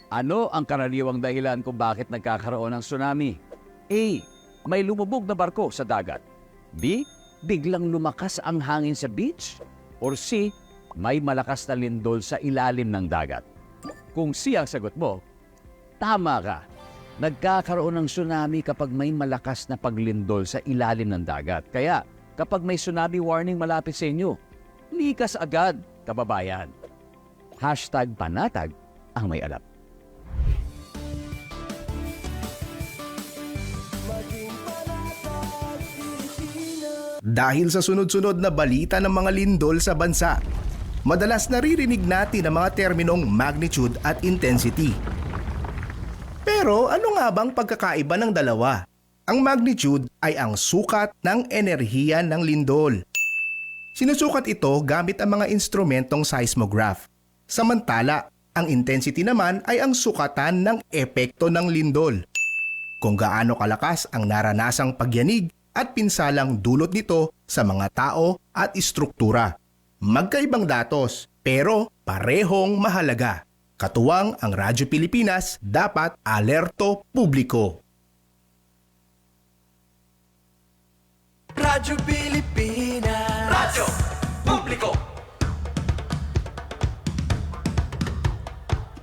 Ano ang karaniwang dahilan kung bakit nagkakaroon ng tsunami? A. May lumubog na barko sa dagat. B. Biglang lumakas ang hangin sa beach. Or C. May malakas na lindol sa ilalim ng dagat. Kung C ang sagot mo, tama ka. Nagkakaroon ng tsunami kapag may malakas na paglindol sa ilalim ng dagat. Kaya kapag may tsunami warning malapit sa inyo, likas agad, kababayan. #panatag ang may alam. Dahil sa sunod-sunod na balita ng mga lindol sa bansa, madalas naririnig natin ang mga terminong magnitude at intensity. Pero ano nga bang pagkakaiba ng dalawa? Ang magnitude ay ang sukat ng enerhiya ng lindol. Sinusukat ito gamit ang mga instrumentong seismograph. Samantala, ang intensity naman ay ang sukatan ng epekto ng lindol. Kung gaano kalakas ang naranasang pagyanig at pinsalang dulot nito sa mga tao at istruktura. Magkaibang datos pero parehong mahalaga. Katuwang ang Radyo Pilipinas, dapat alerto publiko. Radyo Pilipinas. Radyo Publiko.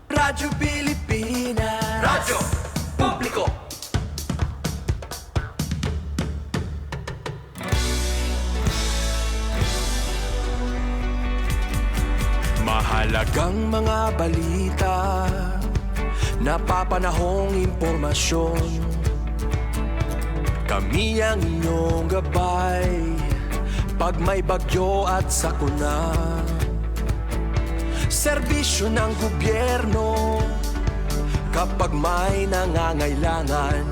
Radyo Pilipinas. Radyo Publiko. Mahalagang mga balita, napapanahong impormasyon. Kami ang inyong gabay pag may bagyo at sakuna. Serbisyo ng gobyerno kapag may nangangailangan.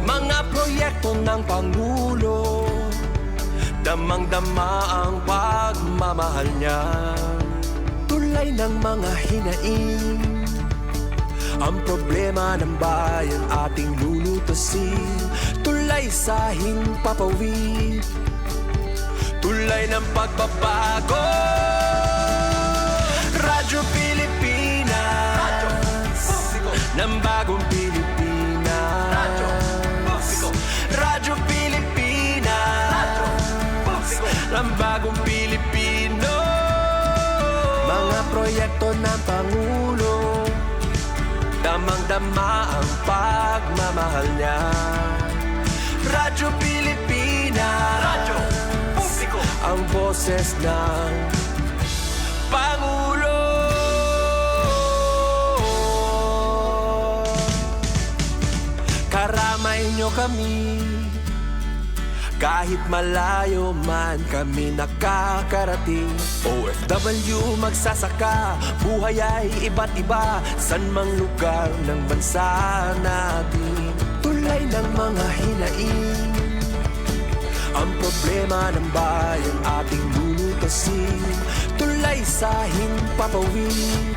Mga proyekto ng Pangulo, damang-dama ang pagmamahal niya. Tulay ng mga hinaing, ang problema ng bayan ating lulutasin. Tulay sa himpapawid, tulay ng pagbabago. Radyo Pilipinas, Radyo Publiko, ng bagong Pilipinas. Radyo Publiko, Radyo Pilipinas, Radyo Publiko, ng bagong Pilipino. Mga proyekto ng Pangulo, damang-dama ang pagmamahal niya. Radyo Pilipinas, Radyo Publiko, ang boses ng Pangulo. Karamay nyo kami, kahit malayo man kami nakakarating. OFW magsasaka, buhay ay iba't iba, san mang lugar ng bansa natin. Tulay ng mga hinaing, ang problema ng bayan ating lulutasin. Tulay sa himpapawid,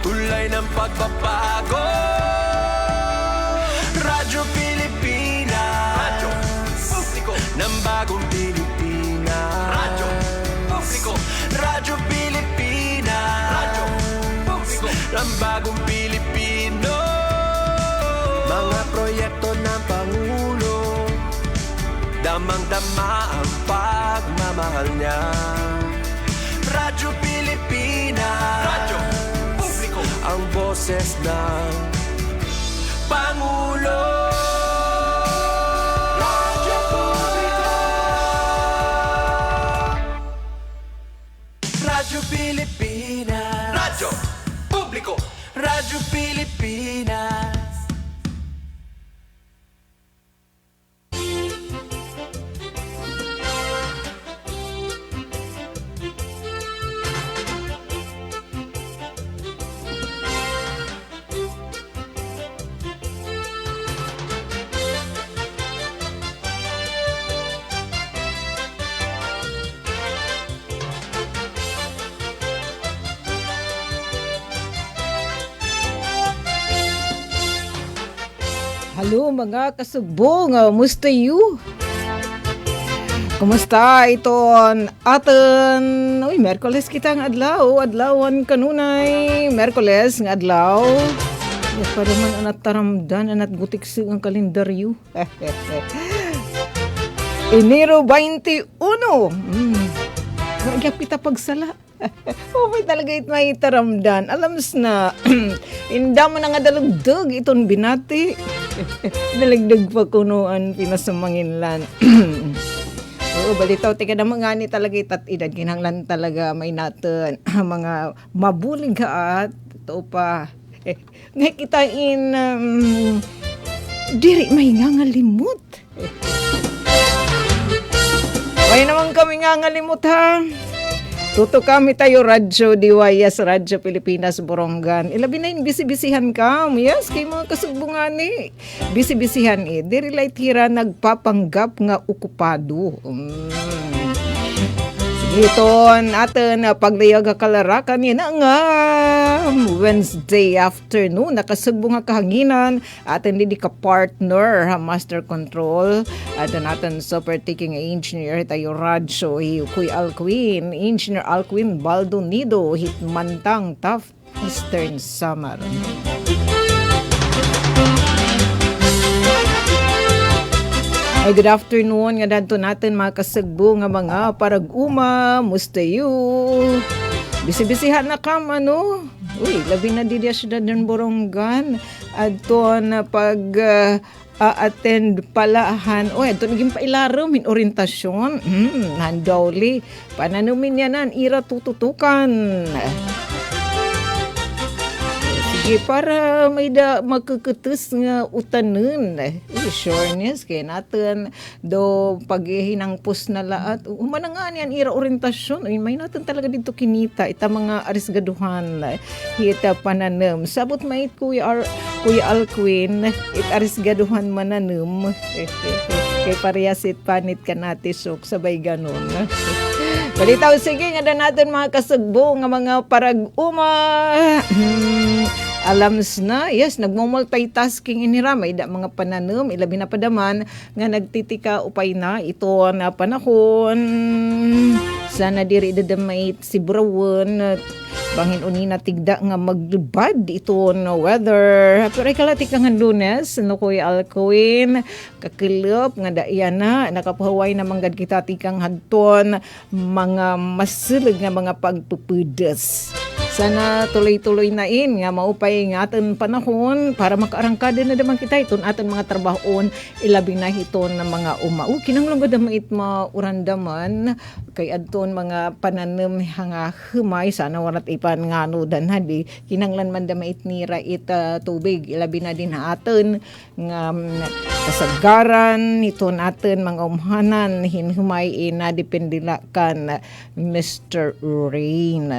tulay ng pagbabago. Radyo Pilipinas, Radyo Publiko, ng bagong Pilipinas. Radyo Publiko, Radyo Pilipinas, Radyo Publiko, ng bagong Pilipino. Mga proyekto ng Pangulo, damang-dama ang pagmamahal niya. Radyo Pilipinas, Radyo Publiko, ang boses ng Pangulo. Radyo Publiko, Radyo Pilipinas, Radyo Publiko, Radyo Pilipinas. Halo mga kasugbong, musta you? Kumusta iton aton? Uy, Merkoles kita nga adlaw, adlawan kanunay. Merkoles nga adlaw. Ya pa man anat taramdan anat gutik ang kalendaryo. Enero 21. Nagyapita pagsala. May talaga it may taramdan. Alams na. Inda mo na nga dalagdag iton binati. Dalagdag pa kunuan pinasamanginlan. Oo, balitaw, tika na mga ni talaga itat edad. Kinanglan talaga may natin mga mabulig at ito pa. Nga kitain, diri may nga ngalimot. May naman kami nga ngalimot ha. Tuto kami tayo radyo, Diwayas, Radyo Pilipinas, Borongan. Ilabi na yung bisibisihan ka. Yes, kay mga kasugbungan eh. Bisibisihan eh. Diri light hira nagpapanggap nga okupado. Iton atin paglayag kalarakan yan nga Wednesday afternoon nakasugbo nga kahanginan atin di ka partner master control atin super taking engineer tayo radyo Kuy Alcuin Engineer Alcuin Baldonido Hitmantang Tough Eastern Summer. Ay, good afternoon nga dadto natin mga kasagbo nga mga parag-uma, mustayo. Bisi-bisihan na kam, ano? Uy, labi na di diya syudad ng Borongan. Adto na attend palahan. Uy, adto naging pailarom, in orientasyon. Handawli. Pananumin yan ang ira tututukan. Sige, para may magkukutus nga utanun. Sureness, kaya natin do paghinangpos na lahat. Umanangan yan, ira orientasyon. Uy, may natin talaga dito kinita. Ita mga arisgaduhan. Hita pananam. Sabot may Kuya Alcuin. It arisgaduhan mananam. Kay pariyasit panit ka natisok. Sabay ganun. Balitaw, sige nga na natin mga kasagbo nga mga parag-uma. Alams na, yes, nagmumultitasking inira, may mga pananam, ilabi na padaman, nga nagtitika upay na, ito na panahon, sana diri dadamait si Brawan, bangin unina tigda nga maglubad, ito na weather, pero ikalatik nga Lunes, no Kuya Alcuin, kakilop, nga daiyan na, nakapahuway na manggad kita tikang hadton, mga masilig nga mga pagpupudas. Sana tuloy-tuloy na nga maupay nga atin panahon para makaarangkada na naman kita iton atin mga trabahoon ilabi na hiton ng mga umau. Kinanglang gada mait maurandaman kay adton mga pananam nga humay sana warat ipan ngano dan hadi kinanglan man da mait nira ita tubig ilabi na din atin nga kasagaran iton atin mga umhanan hinhumay na dependila kan Mr. Rain.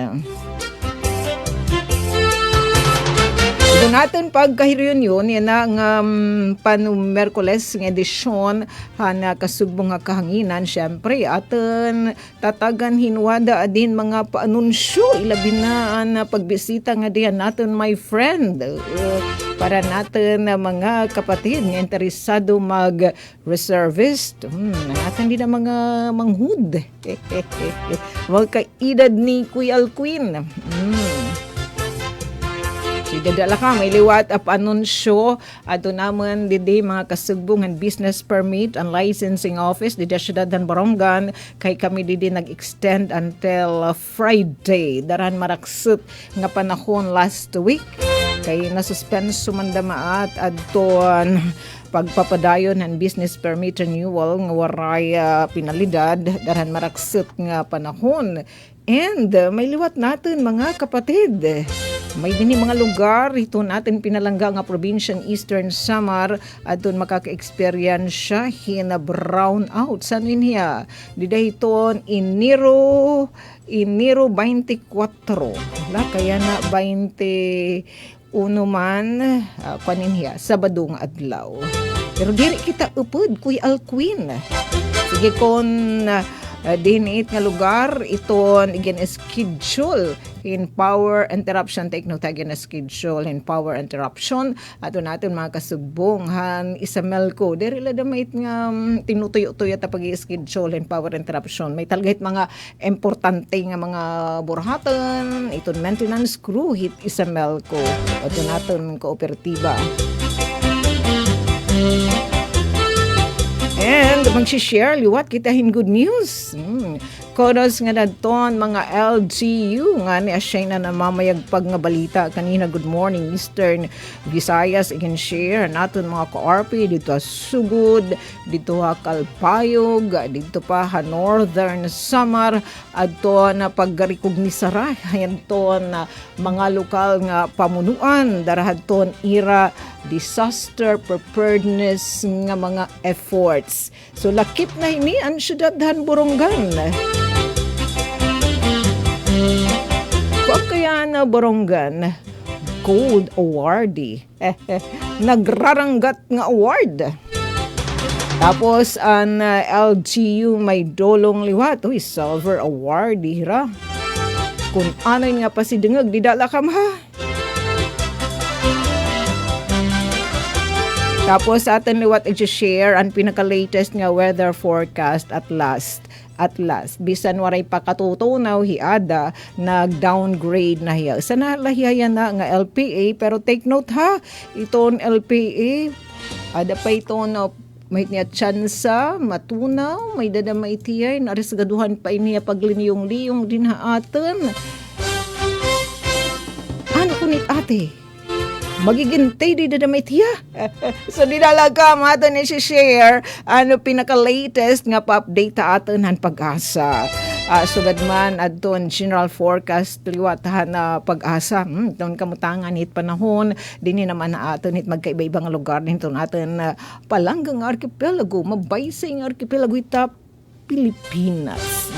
Ito natin pagka-reunion, yan ang Merkoles ng edisyon na kasubong nga kahanginan. Siyempre, atin tatagan hinwada din mga paanunsyo. Ilabi na pagbisita nga diyan natin, my friend. Para natin mga kapatid nga interesado mag-reservist. Natin din ang mga manghud. Huwag ka-edad ni Kuya Alcuin. Dadala ka, may liwat ap anunsyo ato naman didi mga kasugbungan business permit and licensing office didi syudad ng Borongan kay kami didi nag-extend until Friday daran maraksot nga panahon last week kay nasuspenso man damaat adton pagpapadayon ng business permit renewal nga waray pinalidad daran maraksot nga panahon. And may liwat natin mga kapatid. May dini mga lugar ito natin pinalangga nga probinsyang Eastern Samar at doon makaka-experience siya hina brown out. San niya? Dida iton Enero 24. Wala kaya na 21 man kanin hiya Sabadong adlaw. Pero diri kita upod Kuya Alcuin. Sige kon dinit nga lugar iton again schedule in power interruption, take note again na schedule in power interruption. Ato natin mga kasugbong, han isamel ko. Dere la damait nga tinutuyo-tuyo ta pag-i-schedule in power interruption. May talgahit mga importante nga mga burhatan, iton maintenance crew, hit isamel ko. Ato natin kooperatiba. And mag-share liwat kitahin good news. Kodos nga dadton mga LGU nga ni asya na namamayagpag nga balita kanina. Good morning Eastern Visayas, ikin share naton mga ka-RP dito Sugod, dito ha Kalpayog, dito pa ha Northern Samar, adto na paggarikognisara hayanton na mga lokal nga pamunuan darahadton ira disaster preparedness nga mga efforts. So lakip na ini ang syudadhan Borongan. Kung kaya na Borongan, Gold Awardee. Nagraranggat nga award. Tapos ang LGU may dolong liwat. Uy, Silver Awardee ra. Kung ano nga pa si dengag, didala kam ha. Tapos sa atin liwat i-share ang pinaka-latest nga weather forecast at last. Bisan waray pakatutunaw hiada, nag-downgrade na hiya. Sana lahiya na nga LPA, pero take note ha, iton LPA, ada pa ito na may niya tsansa, matunaw, may dadamay tiyay, narisgaduhan pa iniya pagliniyung-liyong din ha atin. Ano kunit ate? Magigintay di dadamay tiya. So dinalaga mato ni share ano pinaka-latest nga pa-update ta aton han pag-asa. Sugad man adton general forecast liwatahan na pag-asa. Doon kamutangan hit panahon dinhi naman na aton hit magkaiba-ibang lugar nito natin palanggang archipelago, mabaysay nga archipelago ita Pilipinas.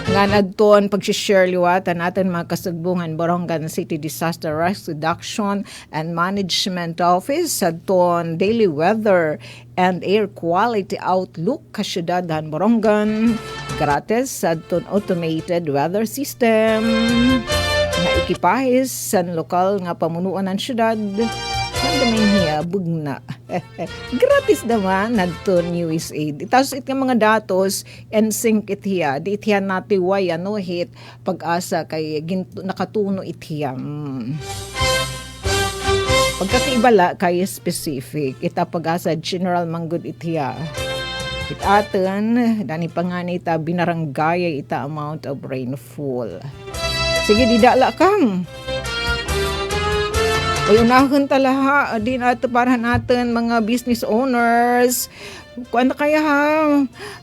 Nga nagtuon pag-share liwatan natin mga kasugbungan Borongan City Disaster Risk Reduction and Management Office sa tuon daily weather and air quality outlook kasyudadhan Borongan gratis sa tuon automated weather system nga ekipahis sa lokal nga pamunuan ng syudad. Nandamay niya, bugna. Gratis naman, nagton USAID. Tapos it mga datos, NSYNC it hiya. Di it hiya natiway, hit, pag-asa kay nakatuno it hiya. Pagkakaibala kay specific, ita pag-asa general manggod it hiya. It atin, dani pangani ita binaranggaya ita amount of rainfall. Sige, didala kam. Ay unahon talaha din ato para natin mga business owners. Kuan kaya ha?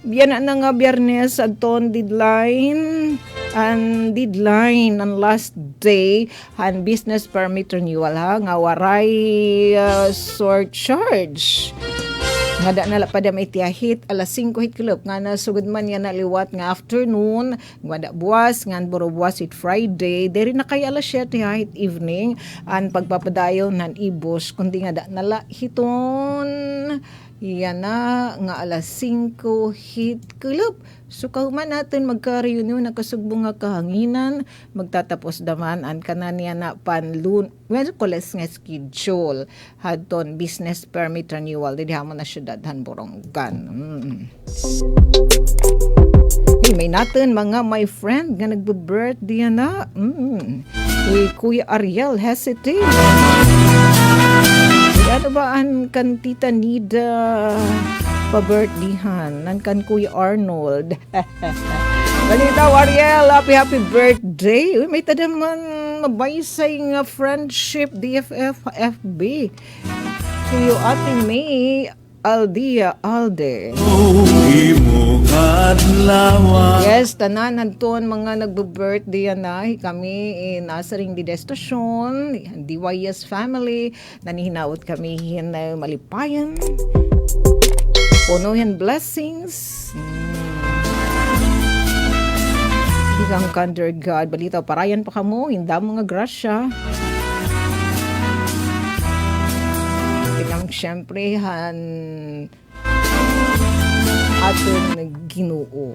Biyan na nga Biyernes adton deadline ang last day han business permit renewal ha nga waray surcharge. Nga da nala pa may tiyahit alas 5 hit kilop nga nasugod man yan naliwat nga afternoon nga da buwas nga buro buwas it Friday deri na kay alas 7 hit evening ang pagpapadayon nan ibos kundi nga da nala hiton yan na nga alas 5 hit kilop. So kahuman natin magka-reunion na kasugbong nga kahanginan, magtatapos daman ang kananiya na panlun, Merkules nga schedule, hadton business permit renewal, didi hamon na syudadhan Borongan. May natin mga my friend nga nagbe-birthday na. Kuya Ariel Hesity. Ano ba ang kan Tita Nida pa-birthdayhan nan kan Kuya Arnold. Balita Ariel, happy birthday. Uy, may tadaman mabaysay nga friendship DFF FB. Kuya Ate May Alde. Yes, tanan nagtuon mga nagbe-birthday na kami nasa ring di destasyon, DYS family, nanihinaot kami na malipayan. Punuhin blessings. Ikang under God, balita parayan pa kamo, hindi mga grasya. Ikang syempre aton Ginoo.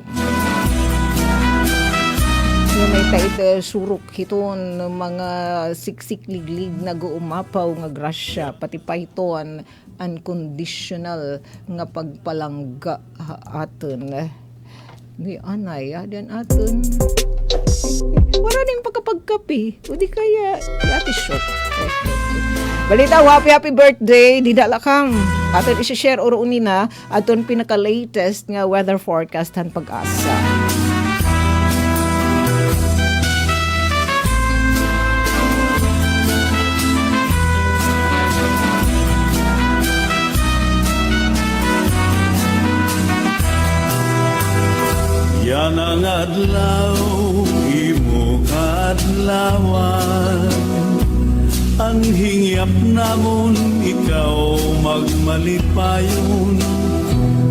Yung may taid surok hiton mga siksik-liglig na guumapaw nga grasya pati pa hiton unconditional nga pagpalangga aton. Di anay dan aton. Wala rin pagkapagkapi. O di kaya ati shot. Balita, happy birthday. Didala kang aton isi-share oro unina aton pinaka-latest nga weather forecast han Pag-asa. Yan ang adlaw, imo kadlawan. Ang hingyap namon, ikaw magmalipayon.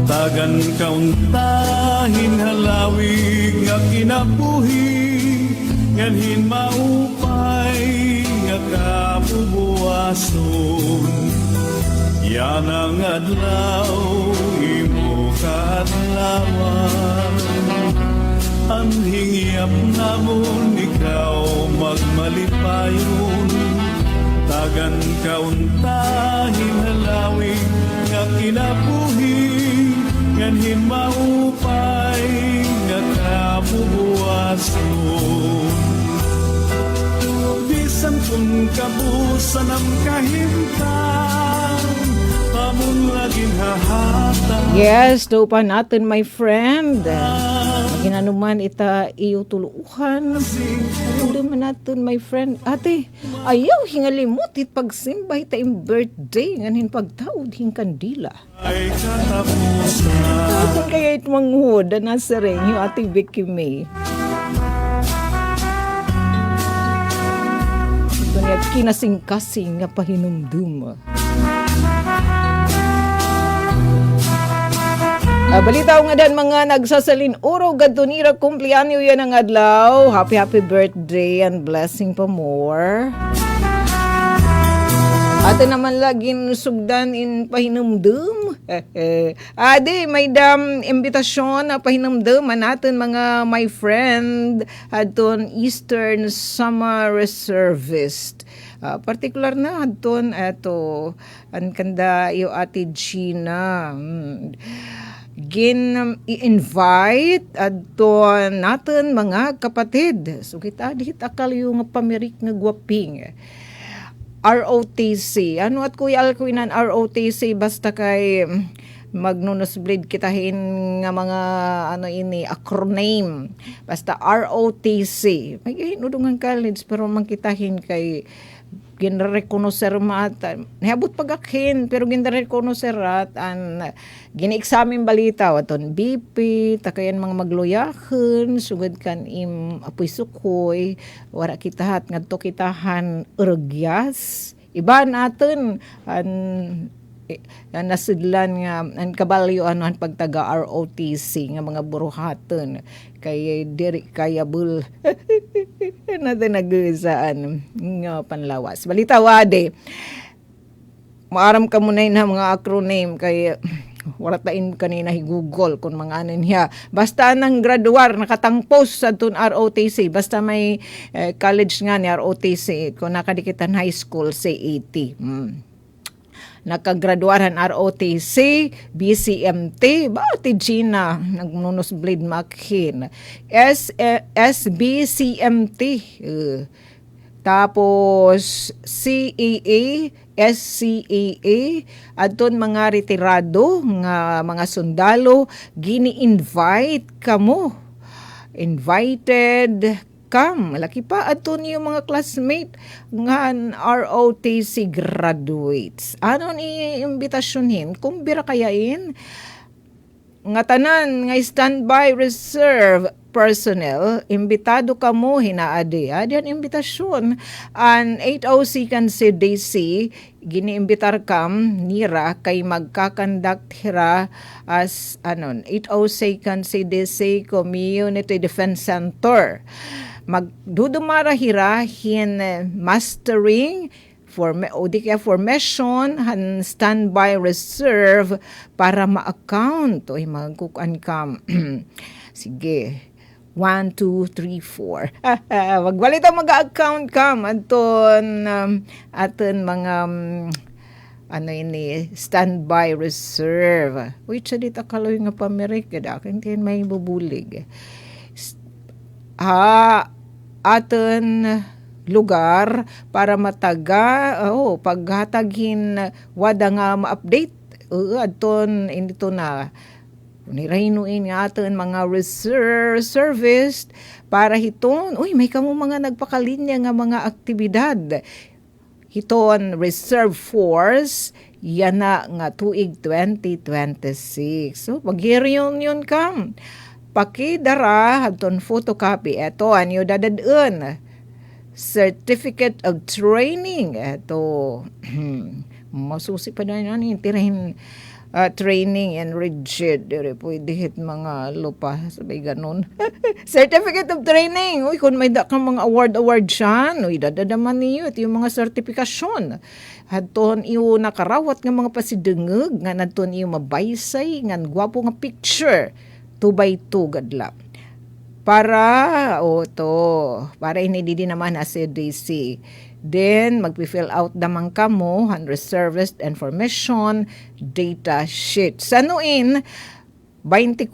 Tagan kauntahin halawig nga kinabuhi. Nganhin maupay nga kabubuason. Yan ang adlaw, imo kadlawan. Ang hingyap namon, ikaw magmalipayon. Tagan kauntahin halawig nga kinabuhi. Nganhin maupay nga kabubuason. Bisan kung kabusan ang kahimtang, pamun laging hahata. Yes, do pa natin, my friend. Ginanuman ita iyo tuluhan. Do man natin, my friend. Ate, ayaw hingalimot it pagsimba ita im birthday nganin pagtaod hing kandila. Ay katapusan. Asan kaya it manghud na sa ring yung ate Vicky May. Ito niya kinasing-kasing nga pahinumdum. Balita nga dan mga nagsasalin uro gadunira kumplianyo yan ang adlaw. Happy birthday and blessing pa more. Ato naman laging sugdan in pahinumdum. Adi, may imbitasyon na pahinumdum natin mga my friend aton Eastern Summer Reservist. Particular na aton ato ang kanda iyo ati Gina. I-invite ato natin mga kapatid. So kita dihit akal yung pamirik nga gwaping. ROTC. Ano at kuya alkuinan ROTC basta kay magnunosblade kitahin nga mga acronym. Basta ROTC. May inudungan college pero mangkitahin kay ginrekonoser mata. Nahabot pagakhin pero ginrekonoser at an gini-examine balita waton BP takayan mga magloyahen sugad kan im apoy sukoy wara kitahat ngadto kitahan urgyas iba natin an nasidlan nga ang kabalyo an pagtaga ROTC nga mga buruhaton kay diri kaya bul natin nagsaan nga panlawas balita wade maaram ka muna na mga acronym kay waratain kanina higugol kung mga anin niya basta nang graduar nakatangpos sa tun ROTC basta may college nga ni ROTC kung nakadikitan high school CET nakagraduaran ROTC, BCMT, Bati Gina, nagnunosblade makhin, SBCMT, tapos CEA, SCEA, adton mga retirado, nga mga sundalo, gini-invite kamo. Invited kam laki pa adto niyo mga classmate nga ROTC graduates ano ni imbitasyonin kung bira kayain nga tanan nga standby reserve personnel imbitado kamo hinaadi adian imbitasyon an 8OC kan si DC giniimbitar kam nira kay magkakandak hira as 8OC kan si DC Community Defense Center magdudumara hira hin mastering formation han standby reserve para ma-account o magkukan kam sige 1, 2, 3, 4. Wagwalit ang mag-account kam aton mga ano ini standby reserve. Uy, sa dita kaloy nga pamerik kada tin may bubulig. Aton lugar para paghataghin wada nga ma-update adton indito na nirahinuin nga aton mga reserve service para hiton may kamo mga nagpakalinya nga mga aktibidad hiton reserve force yana nga tuig 2026. So pag-reunion kam pakidara hadton photocopy eto anyo dadadun certificate of training eto masusi pa na yan tirahin training and rigid dire pwede hit mga lupa sabay ganun certificate of training kung may da kang mga award siyan dadadaman niyo ito yung mga sertifikasyon hadton iyo nakarawat nga mga pasidengeg nga nadton iyo mabaysay nga gwapo nga picture 2x2 gadla para inididi naman as CDC. Then, magpi-fill out damang kamo ang reservist information data sheet. Sanuin, 24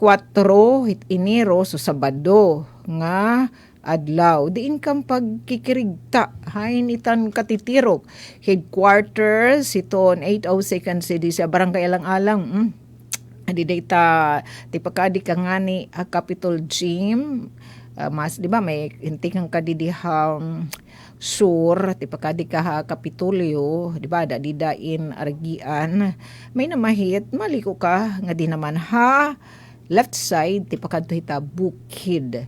Enero so Sabado nga adlaw. Diin kang pagkikirigta. Hain itan katitirok. Headquarters, iton 802nd City sa Barangay Alang-Alang. Adi data tipakadi ka nga ni Capitol Gym. Mas, di ba, may hinti kang kadidihang sur, tipakadi ka ha Kapitolyo, di ba, dadidain argian, may namahit, maliko ka, nga di naman ha, left side, tipakadto hita Bukid.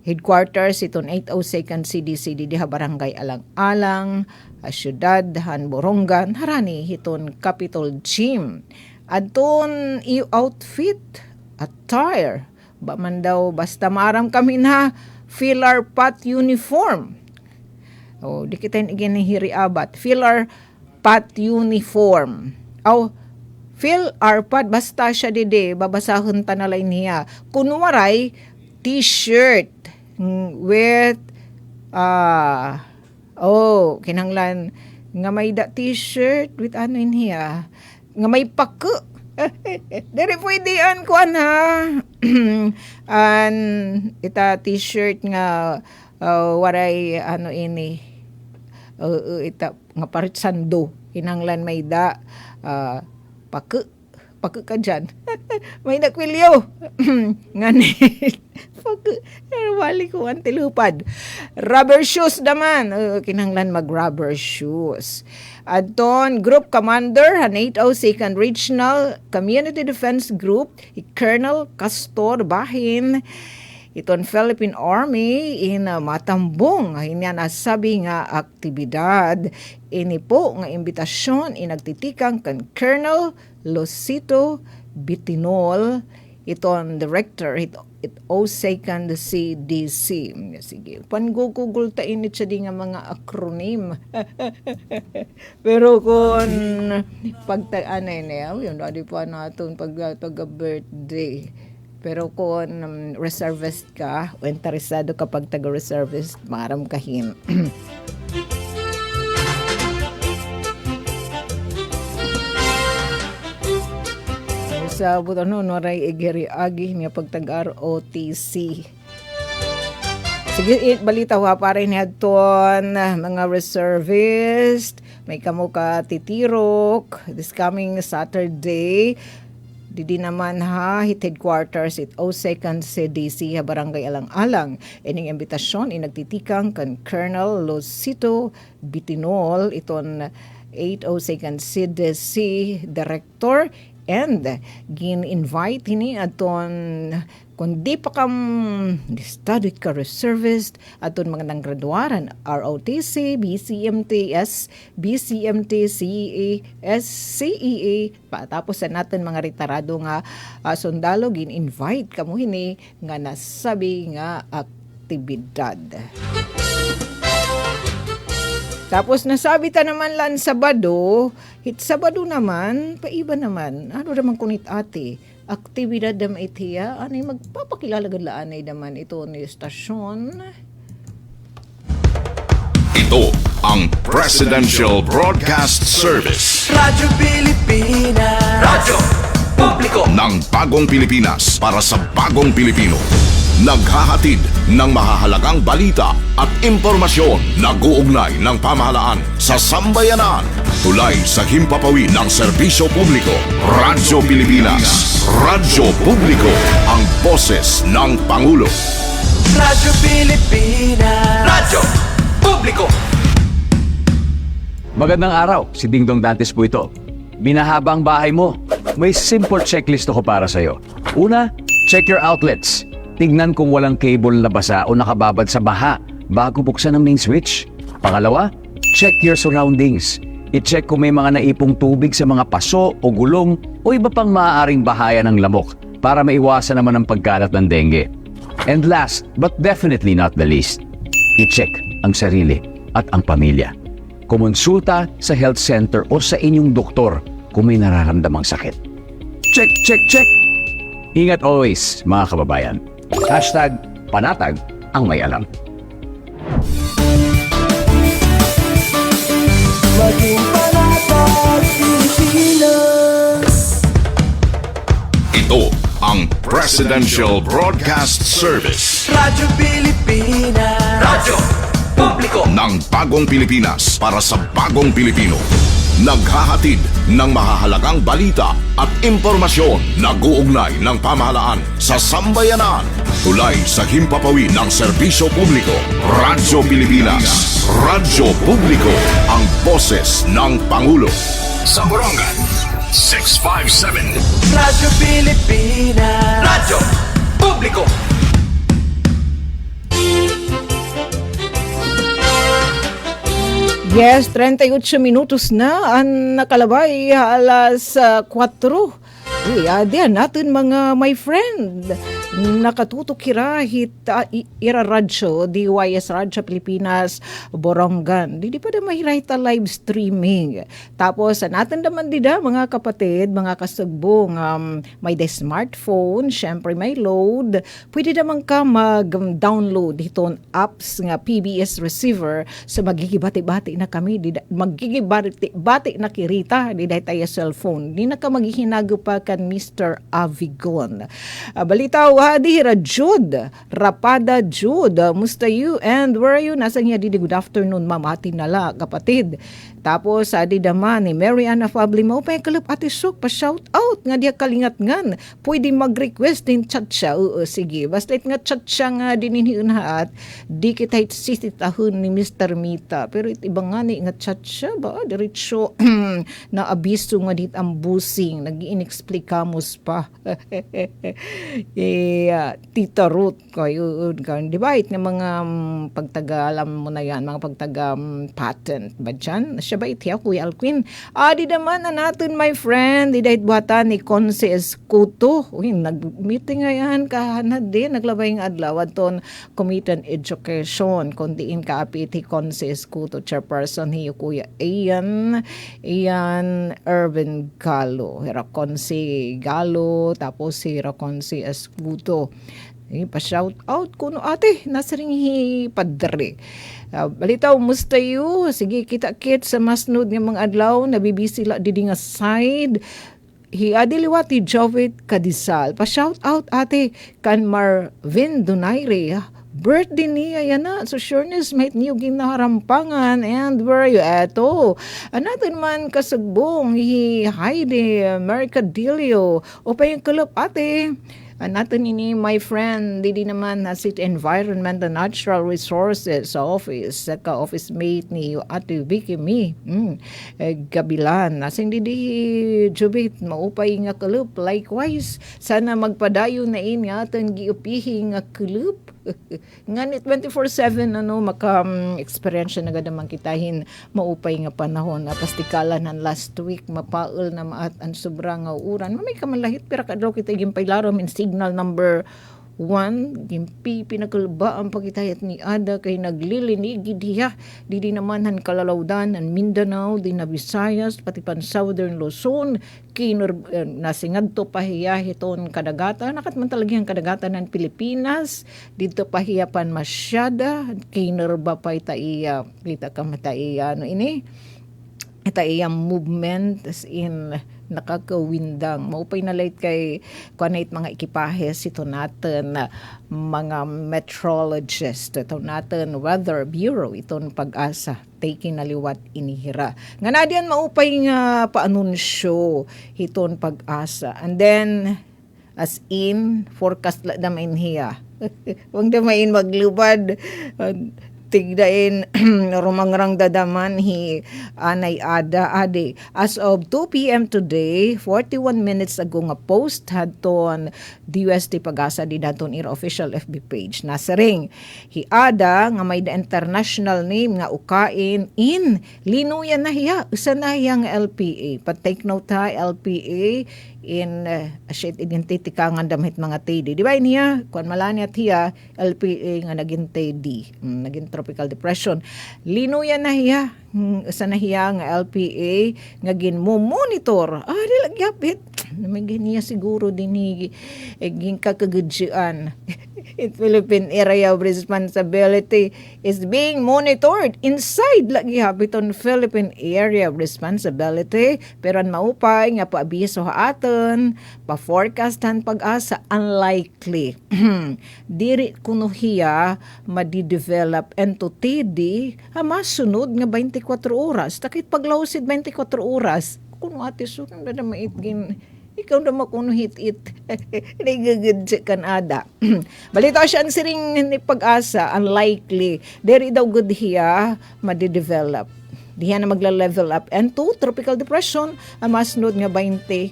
Headquarters, iton 802nd CDC, diha Barangay Alang-Alang, Syudad, Borongan, harani, hiton Capitol Gym. Adton i-outfit, attire, ba man daw basta maram kami na fill our pot uniform. Di kita iginihiri abat. Fill our pot uniform. Fill our pot basta siya dide babasahon tanalay niya. Kunwaray t-shirt with kinanglan nga may da t-shirt with ano in hiya nga may paku. Dari pwede ko ha. An ita t-shirt nga waray ano ini ita nga parit sando hinanglan may da paku ka dyan. May nakwilyo. Nganit. Wali ko ang tilupad. Rubber shoes naman. Kinanglan mag-rubber shoes. Adton, Group Commander, han 802nd Regional Community Defense Group, Colonel Castor Bahin, iton Philippine Army in Matambong. Hinya nasabi nga aktibidad. Ini po nga imbitasyon inagtitikang kan Colonel Losito Bitinol, iton Director, it 2nd CDC. Sige, pan-google ta init siya di nga mga acronym. Pero kung pagta-anay na yun, di pa natin pag-birthday. Pero kung reservist ka o interesado ka pag taga-reservist, maram kahin. Sa buto waray igeri agi niya pagtag-ROTC. Sige, balita para ni adton mga reservist, may kamo ka titirok this coming Saturday. Didi naman ha, hit headquarters it 2nd CDC ha Barangay Alang-Alang. Ining imbitasyon inagtitikang kan Colonel Losito Bitinol, iton 802nd CDC Director, and gin-invite ini aton kung di pa kam study ka reservist aton mga nanggraduaran ROTC, BCMTS, BCMT, CEA, SCEA patapos sa natin mga retirado nga sundalo gin-invite kamo hini nga nasabi nga aktibidad. Tapos nasabi ta naman lan Sabado, hit Sabado naman, paiba naman. Ano naman kunit ate? aktibidad dam itiya, anay magpapakilala gadlaan ay daman ito ni stasyon. Ito ang Presidential Broadcast Service Radyo Pilipinas, radyo publiko ng Bagong Pilipinas para sa Bagong Pilipino. Naghahatid ng mahahalagang balita at impormasyon na guugnay ng pamahalaan sa sambayanan. Tulay sa himpapawid ng serbisyo publiko. Radyo Pilipinas, radyo publiko, ang boses ng Pangulo. Radyo Pilipinas, radyo publiko. Magandang araw, si Dingdong Dantes po ito. Binahaba ang bahay mo. May simple checklist ako para sa'yo. Una, check your outlets. Tignan kung walang cable na basa o nakababad sa baha bago buksan ang main switch. Pangalawa, check your surroundings. I-check kung may mga naipong tubig sa mga paso o gulong o iba pang maaaring bahaya ng lamok para maiwasan naman ang pagkalat ng dengue. And last, but definitely not the least, i-check ang sarili at ang pamilya. Kumonsulta sa health center o sa inyong doktor kung may nararamdamang sakit. Check, check, check! Ingat always, mga kababayan. #panatag ang may alam. Maging panatag Pilipinas. Ito ang Presidential Broadcast Service Radyo Pilipinas, radyo publiko ng Bagong Pilipinas para sa Bagong Pilipino. Naghahatid ng mahahalagang balita at impormasyon na guugnay ng pamahalaan sa sambayanan. Tulay sa himpapawid ng serbisyo publiko. Radyo Pilipinas, radyo publiko, ang boses ng Pangulo. Sa Borongan, 657. Radyo Pilipinas, radyo publiko. Yes, 38 minutos na ang nakalabay alas 4. Diyan natin mga my friend. Nakatutok kirahit ira radyo, DYS Radyo Pilipinas, Borongan. Di pa na mahirahit live streaming. Tapos natin naman dida mga kapatid, mga kasugbong, may the smartphone, syempre may load. Pwede naman ka mag-download dito apps nga PBS receiver sa magigibati-bati na kami. Magigibati na kirita, di dahil tayo cellphone. Di na ka maghihinago pa kan Mr. Avigon. Balitaw, Hira Jude, Rapada Jude, musta you and where are you? Nasa nga didi, good afternoon, mamati nala, kapatid. Tapos, adi naman ni Mary Anna Fabli mo, pa kalap ati Sok, pa-shout out nga diya kalingat ngan. Pwede mag-request din chat siya. Oo, sige. Basta nga chat siya nga dininhiunhaat, di kita sisitahun ni Mr. Mita. Pero iba nga ni nga chat siya ba? Diretso na abiso nga dit ang busing. Nag-inexplicamos pa. Tita Ruth kayo. Di ba? It nga mga pagtaga, alam mo na yan, mga pagtaga patent ba dyan? Siya ba itiya, Kuya Alquin? Di naman na natin, my friend. Di dahit buhatan ni Conce Escuto. Uy, nag-meeting nga yan. Kahanad din. Naglabay ng adlaw. Aton Committee on Education. Kundiin kaapit ni Conce Escuto. Chairperson hiyo, Kuya Ian Irvin Galo. Hira Conce Galo. Tapos hira Conce Escuto. Pa-shout out kuno ate, nasa ring padre. Balitaw, musta you? Sige, kita-kit sa masnod ng mga adlaw, nabibisi la didi nga side. Adiliwati Jovet Kadisal. Pa-shout out ate, kan Marvin Donaire. Birthday niya, yan na. So, sureness, may niyo ginaharampangan. And where are you? Eto. Natin man kasagbong, Heidi Mercadillo. O pa yung kalap ate. Natin ini, my friend, di naman na City Environment and Natural Resources sa office, sa ka-office mate ni Ate Vicky Mi, Gabilan. Nasing di Jubit, maupay nga kalup. Likewise, sana magpadayo na ini atin giupihi nga kalup. Nganit 24/7 maka-experience na gada man kitahin maupay nga panahon. Pastikalan han last week mapaul na maat ang sobra nga uran. May kamalahit pero kadlaw kita gimpaylarom in signal number Gimpi pinakalba ang pagitayat ni Ada kay naglilinigid hiya. Di naman han Kalalawdan, ang Mindanao, di na Visayas, pati pan Southern Luzon, nasingad to pahiya hiton kadagatan, nakat man talagang kadagatan ng Pilipinas, dito pahiya pan masyada, kinurba pa itaiya, kita ka mataiya, itaiya movement, as in, nakakawindang. Maupay na late kay kanait mga ekipahes ito natin mga meteorologist ito natin Weather Bureau itong Pag-asa taking naliwat inihira. Nga na diyan maupay nga paanunsyo itong Pag-asa. And then as in forecast la damain hiya. Wag damain maglubad. Tigdain rumangrang dadaman anay ade. As of 2 p.m. today, 41 minutes ago nga post hadton DUST Pag-asa di daton ira official FB page. Nasa ring ada nga may the international name nga ukain in linuyan na hiya. Usa na hiya nga LPA. Take note ha, LPA in shade identity ka nga damit mga TD. Di ba niya? Kung malaniat hiya, LPA nga naging TD. Naging tropical depression. Linuyan na hiya. Isa na hiya nga LPA nga ginmo-monitor. Di lagyapit. Namagin niya siguro din gin kakagudyan. Philippine Area of Responsibility is being monitored inside lagi habiton Philippine Area of Responsibility pero ang maupay nga paabiso haton pa-forecastan Pag-asa unlikely diri kuno hiya madi-develop entity di masunod nga 24 oras takit paglawsid 24 oras kuno ati so na maitgin ikaw na makuno hit-it. Nagagad kan ada. Balita siya ang siring ni Pag-asa, unlikely. Deri daw good hiya, madi-develop. Diyan na magla-level up. And 2, tropical depression, ang masunod nga 24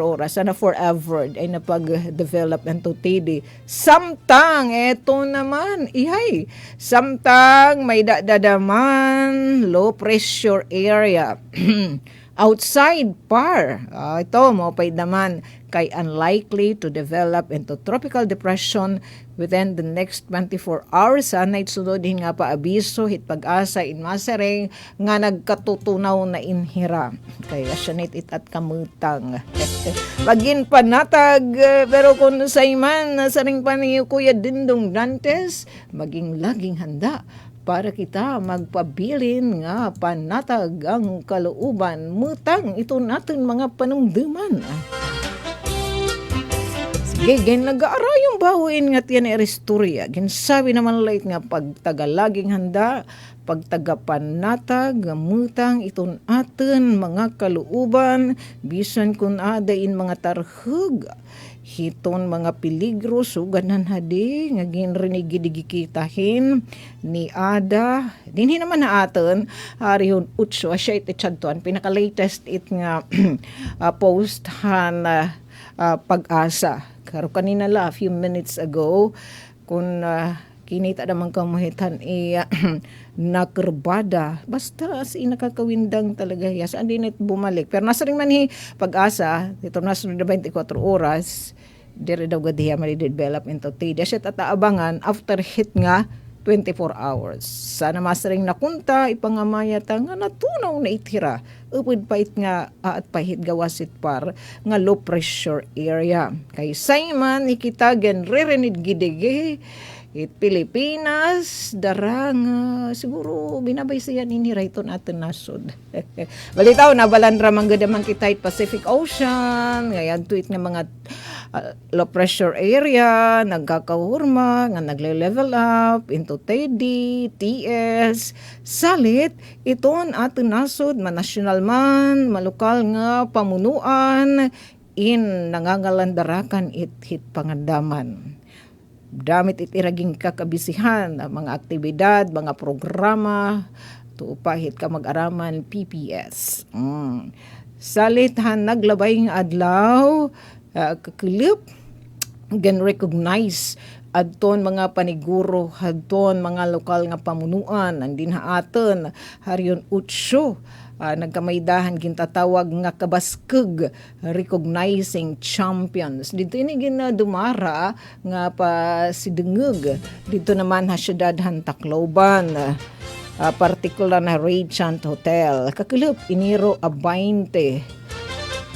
oras. Sana forever ay napag-develop and to TD. Samtang, eto naman, samtang may dadaman, low pressure area. Outside par. Ito mo pa naman kay unlikely to develop into tropical depression within the next 24 hours. Sana itsunodin nga pa abiso hit Pag-asa in masareng nga nagkatutunaw na inhira. Kaya siya it at kamutang. Magin panatag pero kung sa iman saring pa ni Kuya Dindong Dantes maging laging handa para kita magpabilin nga panatag ang kalooban mutang ito natin mga panumduman. Sige, nag-aarayong bahuin nga tiyan eristorya. Ginsabi naman lait nga pagtagalaging handa, pagtagapanatag, mutang iton atin mga kalooban, bisan kun adain mga tarhug. Hiton mga peligro suganan hadi nga ginrinigidikitahin ni Ada dinhi naman na aton harihon utso siya iti chadtuan pinaka-latest it nga posthan Pag-asa karo kanina la a few minutes ago kung kinita naman kamuhitan nakerbada basta as nakakawindang talaga ya saan din it bumalik pero nasa rin man Pag-asa ito nasa 24 oras dire daw gadiya mali-develop into TD siya tataabangan after hit nga 24 hours. Sana masaring nakunta ipangamayata nga natunaw na itira. Upod pa it nga at pahit gawasit par nga low pressure area. Kay Simon ikita gen ririnid gidege it Pilipinas darang siguro binabay siya ni rayton atin nasod. Balitaw na balandra manggadaman kita it Pacific Ocean ngayon to it nga mga low pressure area nagkakahurma nga nagle-level up into TD, TS salit iton atin nasod national man malukal nga pamunuan in nangangalandarakan it hit pangandaman. Damit itiraging kakabisihan mga aktibidad, mga programa tuupahit ka mag-araman PPS. Salit han naglabay ng adlaw kakilip gan recognize adton mga paniguro, adton mga lokal nga pamunuan, andin haaton haryon utsyo. Nagkamaydahan gintatawag nga kabaskeg recognizing champions. Dito ini dumara nga pa sidengeg. Dito naman ha syudad han Tacloban. Partikular na Radiant Hotel. Kakilip iniro a 20.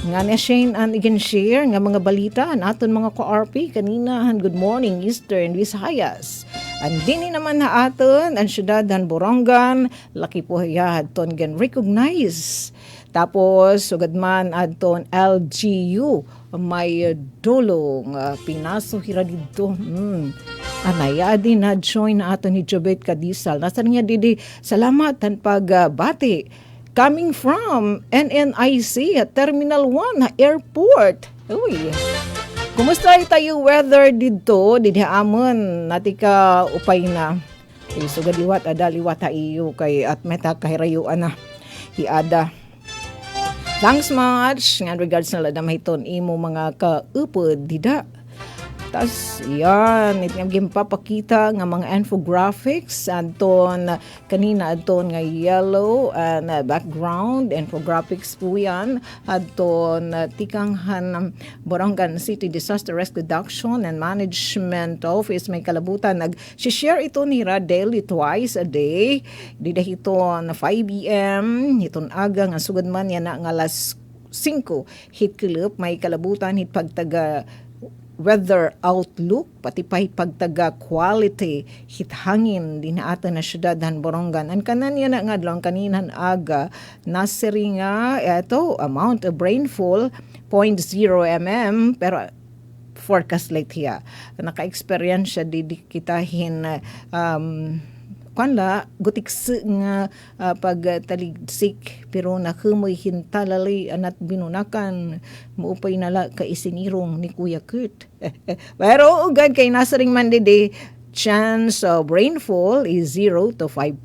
Nga na Shane and again share nga mga balita naton mga ka-RP kanina han Good Morning Eastern Visayas. Andini naman na aton ang syudad han Borongan, laki po hadton gan recognize. Tapos sugad man adton LGU may dulong pinaso hira dito. Anaya din na join na aton ni Jobet Kadisal. Nasa niya didi salamat han pagbati. Coming from NNIC at Terminal 1 Airport. Uy. Kumusta tayo weather dito? Didi amon natika upay na. Sugad liwat ada liwat ha iyo kay at meta kahirayuan na. Hiada. Thanks much. Nga regards na ladam hiton imo mga kaupod dida. Tas yan, itong gimpapakita nga mga infographics anton kanina adton nga yellow and background infographics po yan adton tikanghan Borongan City Disaster Risk Reduction and Management Office may kalabutan nag-share ito nira daily twice a day dida hiton 5 PM hiton aga nga sugad man yan nga alas 5 hit kilip may kalabutan hit pagtaga weather outlook, pati pa pagtaga quality, hithangin din na ato na syudad han Borongan. Ang kanan yan nga lang kaninan aga, nasiri nga, ito, amount of rainfall, 0.0 mm, pero forecast late hiya. Naka-experience siya, di kitahin, kanla gutikse nga pagtaligsik pero nakamoy hintalali anat binunakan maupay nala ka isinirong ni Kuya Kurt. Pero ugad kay nasaring man didi chance of rainfall is 0 to 5%.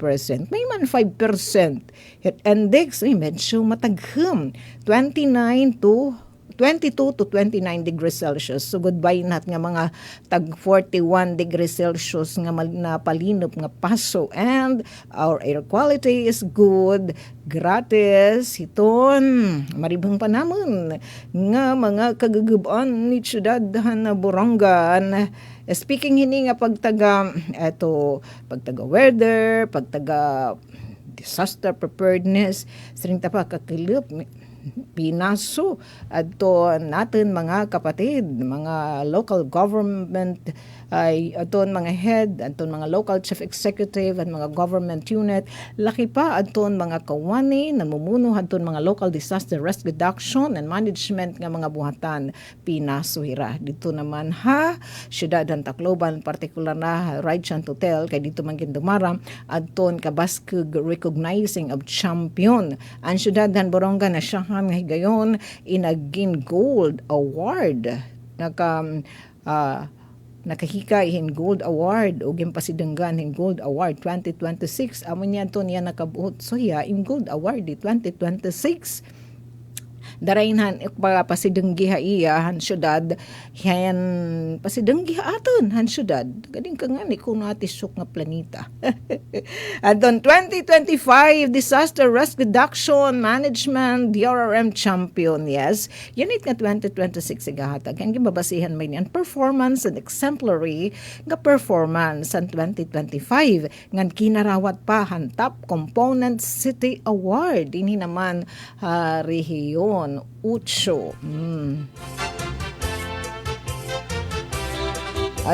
May man 5%. Heat index ay medyo matagham 22 to 29 degrees Celsius. So goodbye nat nga mga tag 41 degrees Celsius nga napalinop nga paso. And our air quality is good. Gratis. Hiton. Maribang pa namon nga mga kagagubaan ni syudad na Borongan. Speaking hini nga pagtaga weather, pagtaga disaster preparedness, sering pa kakilip pinaso adto natin mga kapatid, mga local government ay aton mga head, aton mga local chief executive at mga government unit, laki pa aton mga kawani namumuno aton mga local disaster risk reduction and management nga mga buhatan pinaso hira. Dito naman ha syudad han Tacloban, partikular na Radiant Hotel kay dito man gindumara aton kabaskeg recognizing of champion. Ang syudad han Borongan na siya nga higayon inagin gold award nakahika in gold award o gimpasidanggan in gold award 2026 amo niya to niya nakabuot so ya in gold award 2026 darainhan pasidenggi ha iya han syudad yan pasidenggi aton han syudad gading ka nga ni kung natisok nga planeta. Adon 2025 Disaster Risk Reduction Management DRRM Champion, yes unit nga 2026 igahatag ang gibabasihan may niyan performance and exemplary nga performance sa 2025 ngan kinarawat pa han Top Component City Award ini naman rehiyon Ucho.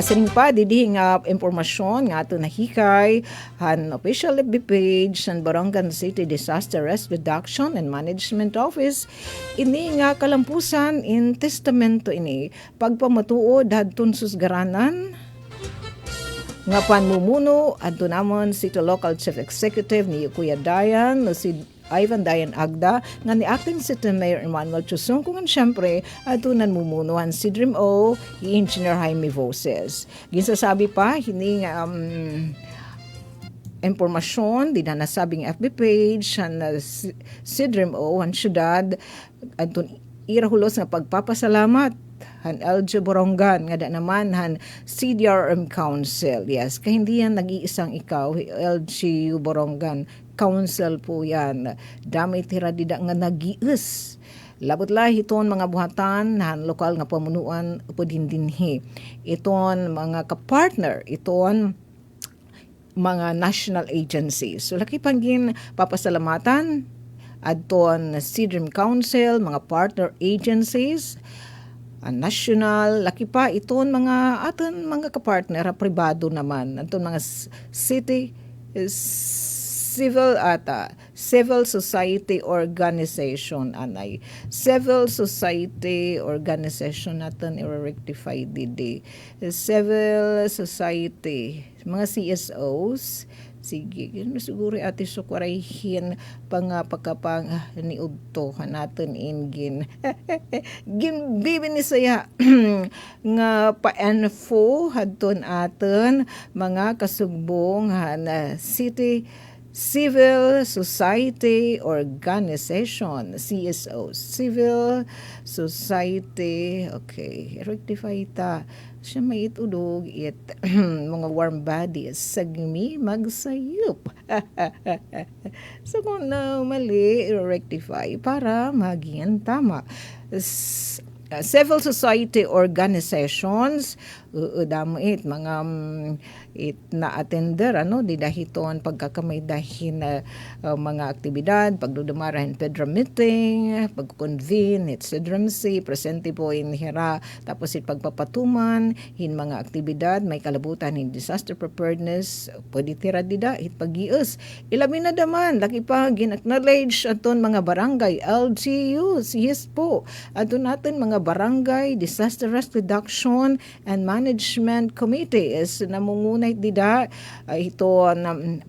Sining pa didi nga impormasyon nga ato nahikay han official FB page san Borongan City Disaster Risk Reduction and Management Office ini nga kalampusan in testamento ini pagpamatuod hadton susgaranan nga panmumuno adto namon City Local Chief Executive ni Kuya Dayan no si Ivan Dayan Agda nga ni Acting City Mayor Emmanuel Chusong kung siyempre atunan mumunuan si Dream O Engineer Jaime Voces. Ginsasabi pa hini nga impormasyon di na nasabing FB page si Dream O ang syudad atun irahulos nga pagpapasalamat han LG Borongan nga da naman han CDRM Council. Yes, kaya hindi yan nag-iisang ikaw, LGU Borongan Council po yan. Dami tira dida nga nag-iis. Labot lahi iton mga buhatan han lokal nga pamunuan po dinhi. Iton mga kapartner, iton mga national agencies. So laki panggin papasalamatan adton CDRM Council, mga partner agencies, national, laki pa iton mga aton mga kapartner pribado naman. Aton mga city civil society organization anay civil society organization natin i-rectify didi civil society mga CSOs. Sige, siguro ati sukurayhin pagkapang ni udto natin ingin. Ginbibi ni saya nga pa-info hadton aton mga kasugbong city Civil Society Organization, CSO, Civil Society, okay, rectify ta. Siya may itudog mga warm bodies, sagmi magsayup. So kung na mali, rectify para maging tama. Civil society organizations damit mga it na attender di dahiton pagkakamay dahin mga aktibidad pagdudumarahin pedra meeting pagconvene it sidramsi presente po in hira tapos it pagpapatuman hin mga aktibidad may kalabutan in disaster preparedness pwede tira dida it pagius ilabi na daman laki pa gin-acknowledge aton mga barangay LGUs yes po aton natin mga barangay disaster risk reduction and management committee is namungunay dida ito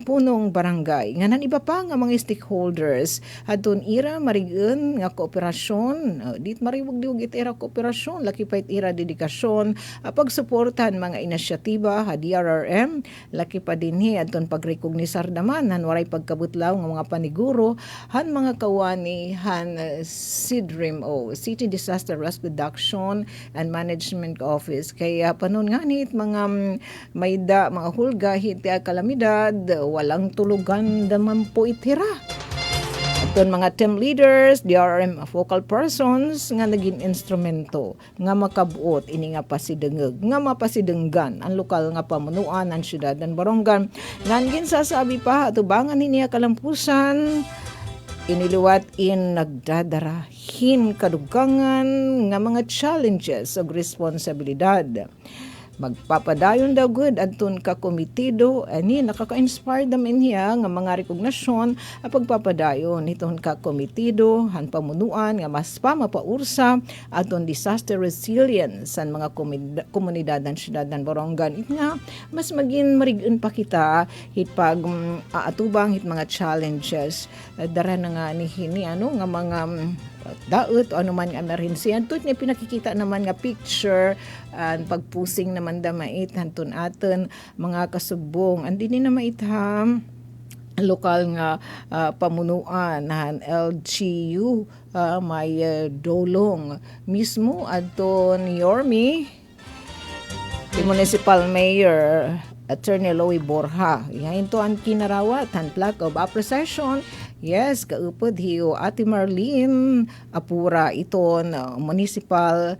punong barangay nga nan iba pa nga mga stakeholders adton ira marigen nga kooperasyon dit mariwag diwag ira kooperasyon laki pa ira dedikasyon pagsuportan mga inisyatiba ha DRRM laki pa dinhi adton pagrekognisar naman han waray pagkabutlaw nga mga paniguro han mga kawani han CDRIM o City Disaster Risk Reduction and Management Office kaya panon nga nit mga mayda mga hulga hiti kalamidad walang tulugan daman po itira aton mga team leaders DRM focal persons nga naging instrumento nga makabuot ini nga pasidengeg nga mapasidenggan ang lokal nga pamunuan ang syudad ng Borongan ngangin sasabi pa atubangan niya kalampusan iniluwat in nagdadarahin kadugangan nga mga challenges ug responsibilidad. Magpapadayon daw good adton ka komitido ani nakaka-inspire damin niya nga mga rekognasyon at pagpapadayon iton ka komitido han pamunuan nga mas pa mapaursa adton disaster resilience san mga komunidad ng syudad ng Borongan it nga mas maging marigun pa kita hit pag aatubang hit mga challenges dara na nga ni hini nga mga daot o anuman nga emergency antud ni pinakikita naman nga picture and pagpusing naman damait hanton aton mga kasubong andi ni na maitham lokal nga pamunuan han LGU may dolong mismo adton Yormi Municipal Mayor Attorney Loie Borja yahin to ang kinarawat han plaque of appreciation. Yes, kaupod hiyo Ate Marlene Apura iton Municipal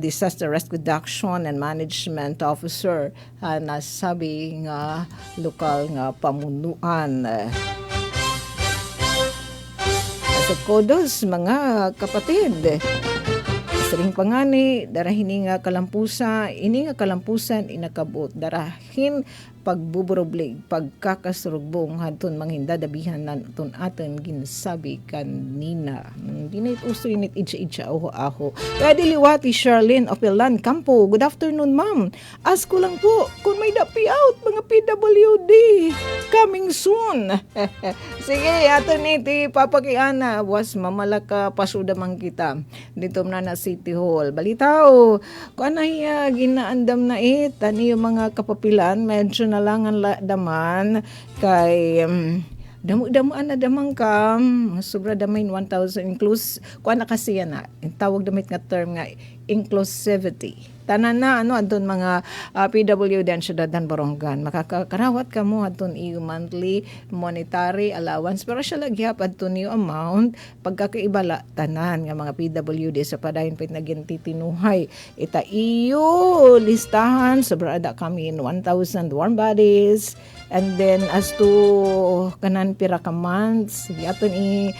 Disaster Risk Reduction and Management Officer nasabi nga lokal nga pamunuan. Sa kodos mga kapatid Saring pangani, darahin nga kalampusa, ini nga kalampusan inakabot, darahin pagbuburoblig, pagkakasurugbong hadton manghinda dabihan naton aton ginsabi kanina. Dinit uso init itsa aho. Pwede liwati Charlene Opelan Campo. Good afternoon, ma'am. Ask ko lang po kung may dapi out mga PWD. Coming soon. Sige, aton iti papakiana. Was mamalaka pasuda man kita. Dito na City Hall. Balitaw, kung anay ginaandam na tani yung mga kapapilan, medyo nalangan daman kay damo-damaan na damang kam sobra damain 1,000 includes kuan na kasi yan tawag damit nga term nga inclusivity. Tanan na adton mga PWD ang syudadan Borongan makakarawat kamo adton iyo monthly monetary allowance para siya lagyap adton iyo amount pagkakaibala tanan nga mga PWD sa padayon pit nagintitinuhay ita iyo listahan sobrada kami in 1,000 warm bodies, and then as to kanan pira ka months aton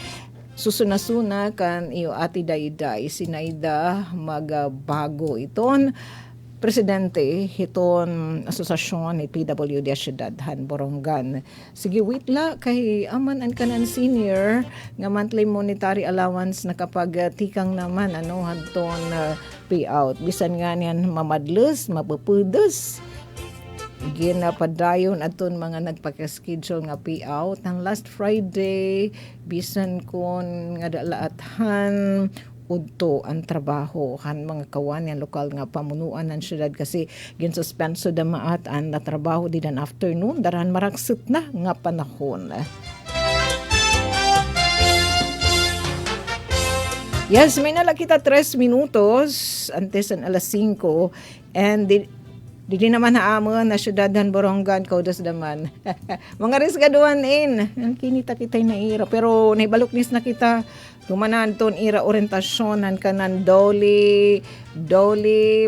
susuna-suna kan iyo ati dayday sinayda magbago iton presidente hiton asosasyon ni PWD Syudadhan Borongan. Sige wait la kay aman an kanan senior nga monthly monetary allowance na kapag tikang naman hadton payout bisan nga niyan mamadles mapupudos ginapadayon aton mga nagpaka-schedule nga payout ang last Friday bisan kon nga dalaathan udto ang trabaho kan mga kawan yang lokal nga pamunuan ng syudad kasi ginsuspenso damaat ang na trabaho di dan afternoon daran maraksot na nga panahon. Yes, may nala kita 3 minutos antes ang alas 5 and Dili naman haamon na syudadan Borongan kaudos daman. Mga risgaduan ang kinita kitay na ira pero naibaluknis na kita gumanan ton ira orientasyon nan kanan doli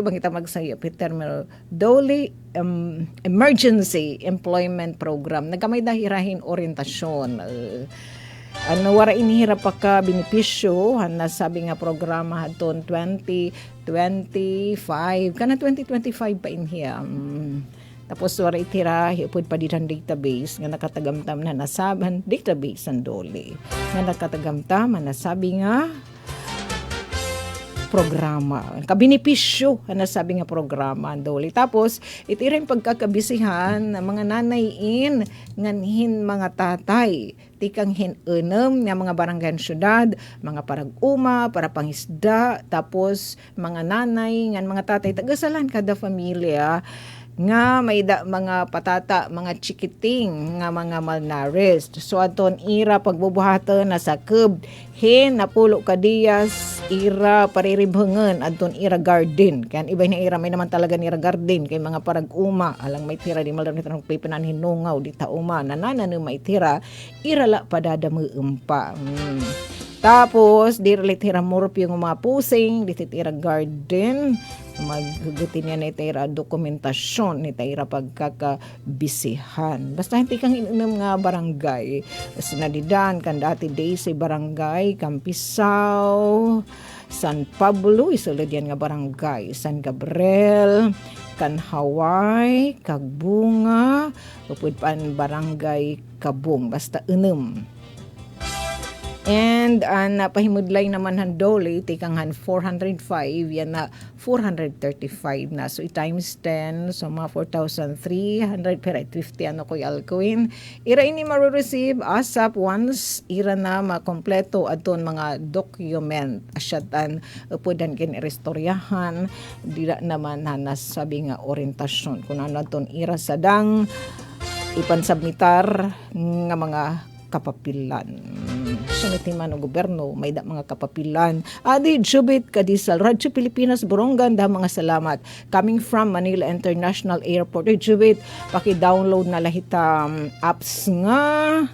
bangita magsaya terminal doli emergency employment program nagamay dahirahin orientasyon. Wara inihira pa ka benepisyo na sabi nga programa hadton 2025 kana 2025 pa inhiya tapos wara itira hipud pa ditan database nga nakatagamtam na nasaban database ang doli nga nakatagamtam na sabi nga programa kabenepisyo na sabi nga programa ang doli tapos itiring pagkakabisihan ng mga nanayin nganhin mga tatay tikang hinunom nga mga barangay syudad, mga parag-uma, para pangisda, tapos mga nanay, nga mga tatay, tagasalan kada familia, nga may mga patata, mga chikiting, nga mga malnourished. So aton ira pagbubuhatan na sakub, napulo kadiyas, ira pariribhangan, aton ira garden. Kan iba na ira, may naman talaga ira garden, kay mga parag-uma, alang may tira, di malang nito ng pipinan hinungaw, di tauma, nanana na may tira, ira la padadama umpa. Tapos, di rin tira morp yung mga pusing, di tira garden, maggugutin niya ni tira dokumentasyon, ni tira pagkakabisihan. Basta hindi kang inunam nga barangay. Sinadidan, kan dati day sa barangay, Campisaw, San Pablo, isulod yan nga barangay, San Gabriel, kan Hawaii, Kagbunga, upod pan barangay Kabung, basta unum. And napahimudlay naman han dole tikang han 405 yan na 435 na so times 10 so mga 4,300 per 50 ano koy alkuin ira ini ma-receive asap once ira na makompleto adton mga document asyatan upodan kin restoryahan dira naman nasabi nga orientasyon kun ano adton ira sadang ipansubmitar nga mga kapapilan. Sunitiman ng gobyerno, may mga kapapilan. Adi Jubit Kadisal, Radyo Pilipinas, Borongan, mga salamat. Coming from Manila International Airport. Jubit, paki-download na lahita apps nga.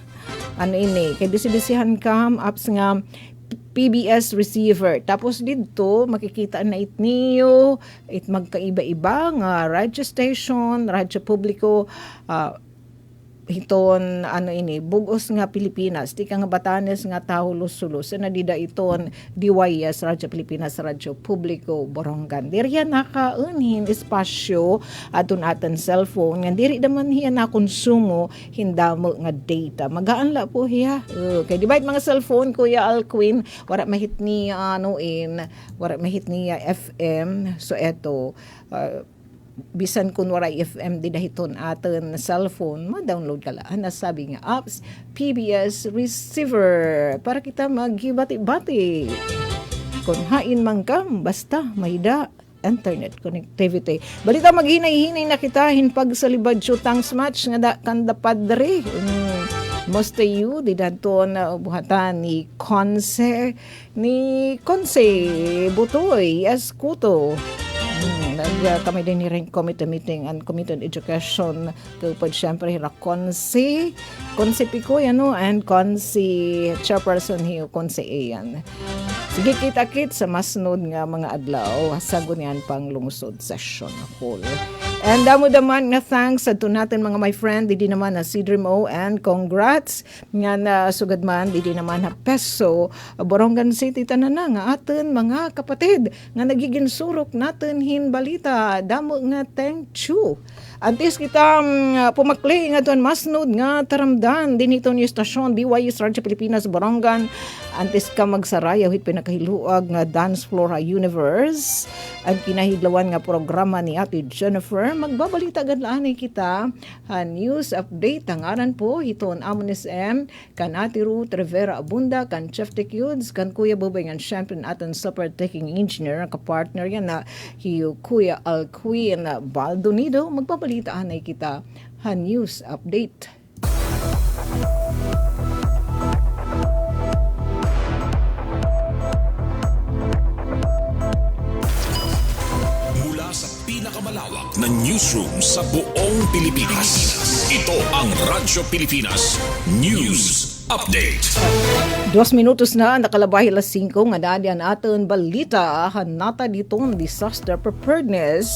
Kay bisibisihan kam, apps nga PBS receiver. Tapos dito, makikita na niyo, magkaiba-iba nga radyo station, radyo publiko, hiton bugos nga Pilipinas di ka nga Batanes nga taho lusulos na dida iton DYS Radyo Pilipinas Radyo Publiko Borongan diri nakaunhin espasyo adun atan cellphone nga diri daman hiya na konsumo hindamo nga data magaan la po hiya kay di ba mga cellphone Kuya Alquin wala mahit niya wala mahit niya FM so eto bisan kun waray FM di dahiton aton cellphone ma-download ka lang nasabi nga apps PBS receiver para kita maghibati-bati kung hain man kam basta mayda internet connectivity balita maghinay-hinay na kita hinpag sa libad shootang match nga kanda padre Mostayu di daton buhatan ni Conse Butoy Escuto. Kami din ni ring committee meeting and committee on education kapag syempre hira Conse Picoy and Conse chairperson hiyo Conse Ayan. Sige kita-kit sa masnod nga mga adlaw sagon yan pang lungsod session hall. And damo daman nga thanks sa natin mga my friend di naman na Sidrim O and congrats nga na sugad man di naman na Peso Borongan City tanan nga aton mga kapatid nga nagiging surok natin hin balita damo nga thank you. Antes kita pumakli nga tuan masnod nga taramdan din ito ni stasyon BYS Radyo Pilipinas Borongan. Antes ka magsarayaw hit pinakahiluag nga Dance Floor Universe ang kinahidlawan nga programa ni Ate Jennifer. Magbabalita gadlaan kita news update ang aran po hiton amon SM kan Ate Ruth Rivera Abunda kan Chef Tekyuds kan Kuya Bubay nga champion aton super taking engineer ang kapartner yan na hiyo Kuya Alquin Baldonido. Magbabalitaan ay kita news update. Malawak na newsroom sa buong Pilipinas. Ito ang Radyo Pilipinas News Update. 2 minutos na nakalabay alas 5 nga dadian aton balita hanata ditong disaster preparedness.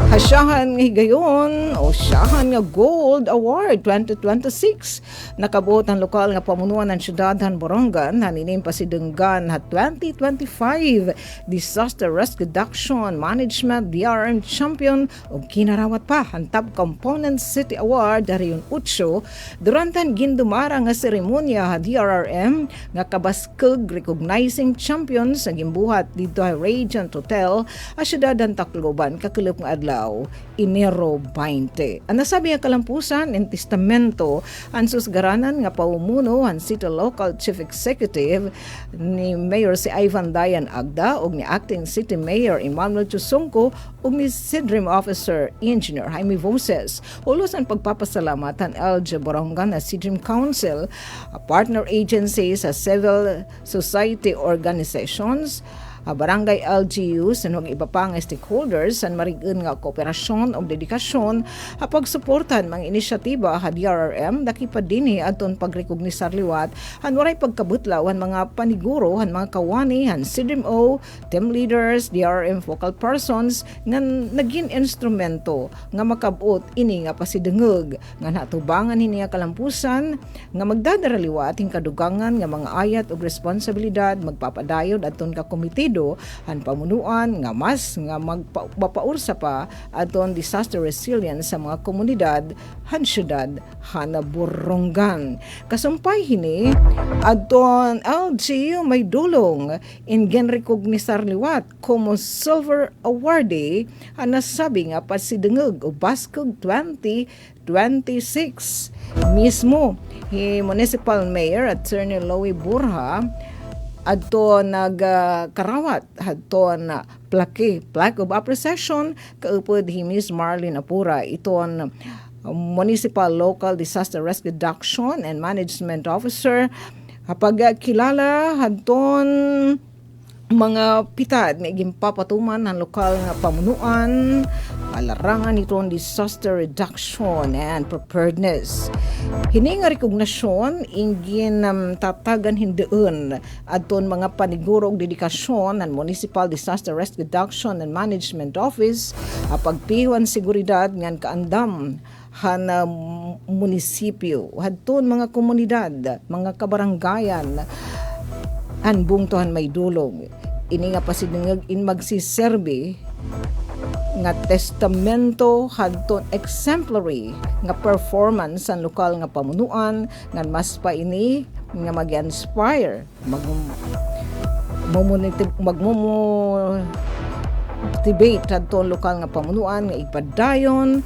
Hasyahan higayon o Syahan nga Gold Award 2026 nakabuot ang lokal nga pamunuan ng syudadhan Borongan hanining pasidenggan ha 2025 Disaster Risk Reduction Management DRM Champion o kinarawat pa ang Top Component City Award dariyon 8 durantan gindumara nga seremonya ha DRRM nga kabaskeg recognizing champions ang gimbuhat dito ha Radiant Hotel a syudadhan Tacloban kakulop nga adlaw Enero 20. Ang nasabi nga kalampusan in testamento ang susgaranan nga paumuno ang City Local Chief Executive ni Mayor si Ivan Dayan Agda ug ni Acting City Mayor Emmanuel Chusongco ug ni Sidrim Officer Engineer Jaime Voces. Ulos ang pagpapasalamat ang LG Borongan na Sidrim Council, a partner agency sa civil society organizations, barangay LGUs sa iba pang stakeholders san marigun nga kooperasyon o dedikasyon pagsuportan mga inisyatiba ha DRRM dakipad dinhi adton pagrekognisar liwat han waray pagkabutlaw han mga paniguro han mga kawani han CDMO team leaders DRRM focal persons nga naging instrumento nga makabot ini nga pasidengeg nga natubangan hini nga kalampusan nga magdadara liwat hing kadugangan nga mga ayat ug responsibilidad magpapadayon adton ka komitido han pamunuan nga mas nga magpapaursa pa aton disaster resilience sa mga komunidad han syudad han Borongan. Kasumpay hini adton LG may dulong in genrecognisar liwat como silver awardee han nasabi nga pasidengeg o baskog 2026 mismo Municipal Mayor Attorney Loie Burha adto nagkarawat adto na plaque of appreciation kaupod hi Miss Marlene Apura iton Municipal Local Disaster Risk Reduction and Management Officer pagkilala adton mga pitad na igimpapatuman ng lokal nga pamunuan alarangan itong disaster reduction and preparedness. Hini nga rekognasyon ingin tatagan hindeon adton mga paniguro og dedikasyon ng Municipal Disaster Risk Reduction and Management Office pagpihuan seguridad ngan kaandam han munisipyo hadton mga komunidad mga kabaranggayan an bungtohan may dulong ini nga pasidengeg in magsiserbe nga testamento hadton exemplary nga performance ang lokal nga pamunuan nga mas pa ini nga mag-inspire magmo-motivate hadton lokal nga pamunuan nga ipadayon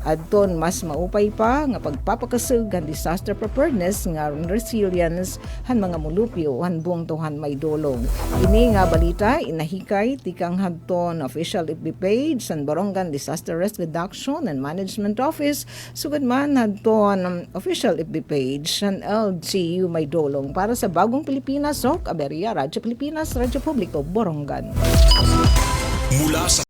adton mas maupay pa nga pagpapakasug ang disaster preparedness nga resilience han mga mulupyo han buong tuhan may dolong. Ini nga balita inahikay tikang hadton official FB page san Borongan Disaster Risk Reduction and Management Office sugad man hadton official FB page san LGU may dolong para sa Bagong Pilipinas, Sok Aberia, Radyo Pilipinas, Radyo Publiko, Borongan. Mula sa